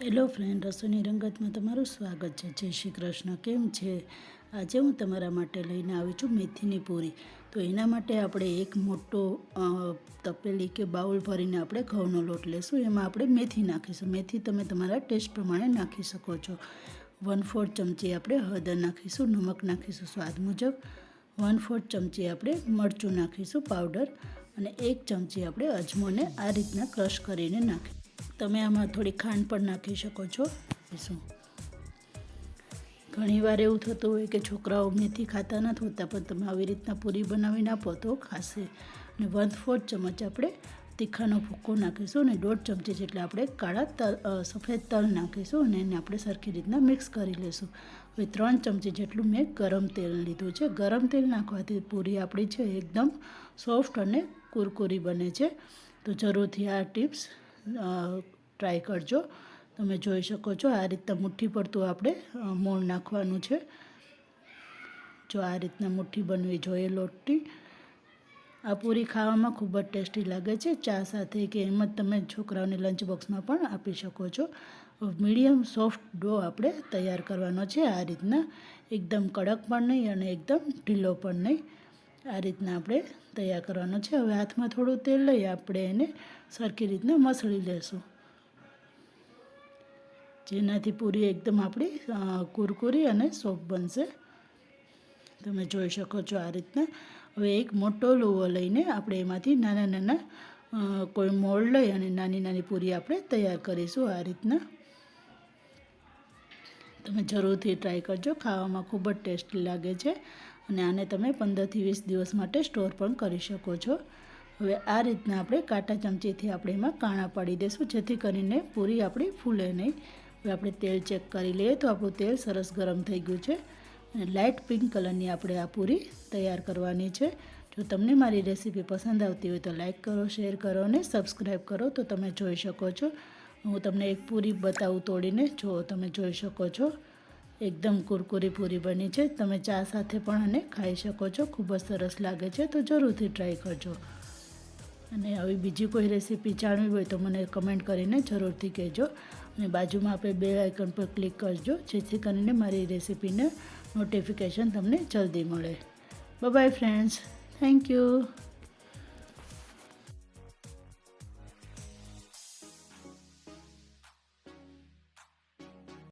Hello friend, રસોઈની રંગતમાં તમારું સ્વાગત છે। જય શ્રી કૃષ્ણ। કેમ છે? આજે હું તમારા માટે લઈને આવી છું મેથીની પૂરી। તો એના માટે આપણે એક મોટો તપેલી કે બાઉલ ભરીને આપણે ઘઉંનો લોટ લેશું। એમાં આપણે મેથી નાખીશું। મેથી તમે તમારા ટેસ્ટ પ્રમાણે નાખી શકો છો। 1/4 ચમચી આપણે હળદર નાખીશું, નમક નાખીશું સ્વાદ મુજબ, 1/4 ચમચી આપણે મરચું નાખીશું પાવડર, અને 1 ચમચી આપણે અજમોને આ રીતના ક્રશ કરીને નાખીશું। તમે આમાં થોડી ખાંડ પણ નાખી શકો છો। ઘણીવાર એવું થતું હોય કે છોકરાઓ મેથી ખાતા નથી હોતા, પણ તમે આવી રીતના પૂરી બનાવીને આપો તો ખાશે। અને 1/4 ચમચ આપણે તીખાનો ભૂકો નાખીશું, અને 1/2 ચમચી જેટલા આપણે કાળા સફેદ તલ નાખીશું, અને એને આપણે સરખી રીતના મિક્સ કરી લઈશું। હવે 3 ચમચી જેટલું મેં ગરમ તેલ લીધું છે। ગરમ તેલ નાખવાથી પૂરી આપણી છે એકદમ સોફ્ટ અને કુરકુરી બને છે। તો જરૂરથી આ ટિપ્સ ટ્રાય કરજો। તમે જોઈ શકો છો આ રીતના મુઠ્ઠી પડતું આપણે મોણ નાખવાનું છે। જો આ રીતના મુઠ્ઠી બનવી જોઈએ લોટની। આ પૂરી ખાવામાં ખૂબ જ ટેસ્ટી લાગે છે, ચા સાથે કે એમ જ તમે છોકરાઓને લંચ બોક્સમાં પણ આપી શકો છો। મીડિયમ સોફ્ટ ડો આપણે તૈયાર કરવાનો છે। આ રીતના એકદમ કડક પણ નહીં અને એકદમ ઢીલો પણ નહીં, આ રીતના આપણે તૈયાર કરવાનો છે। હવે હાથમાં થોડું તેલ લઈ આપણે એને સરખી રીતના મસળી લેશું, જેનાથી પૂરી એકદમ આપણી કુરકુરી અને સોફ્ટ બનશે। તમે જોઈ શકો છો આ રીતના। હવે એક મોટો લુવો લઈને આપણે એમાંથી નાના નાના કોઈ મોલ્ડ લઈ અને નાની નાની પૂરી આપણે તૈયાર કરીશું। આ રીતના તમે જરૂરથી ટ્રાય કરજો, ખાવામાં ખૂબ જ ટેસ્ટી લાગે છે, અને આને તમે 15થી 20 દિવસ માટે સ્ટોર પણ કરી શકો છો। હવે આ રીતના આપણે કાંટા ચમચીથી આપણે એમાં કાણા પાડી દઈશું, જેથી કરીને પૂરી આપણી ફૂલે નહીં। હવે આપણે તેલ ચેક કરી લઈએ તો આપણું તેલ સરસ ગરમ થઈ ગયું છે, અને લાઇટ પિંક કલરની આપણે આ પૂરી તૈયાર કરવાની છે। જો તમને મારી રેસીપી પસંદ આવતી હોય તો લાઇક કરો, શેર કરો અને સબસ્ક્રાઈબ કરો। તો તમે જોઈ શકો છો, હું તમને એક પૂરી બતાવું તોડીને, જો તમે જોઈ શકો છો એકદમ કુરકુરી પૂરી બની છે। તમે ચા સાથે પણ આને ખાઈ શકો છો, ખૂબ જ સરસ લાગે છે। તો જરૂરથી ટ્રાય કરજો, અને આવી બીજી કોઈ રેસીપી જાણવી હોય તો મને કમેન્ટ કરીને જરૂરથી કહેજો, અને બાજુમાં આપણે બેલ આઇકન પર ક્લિક કરજો, જેથી કરીને મારી રેસીપીને નોટિફિકેશન તમને જલ્દી મળે। Bye bye friends, thank you.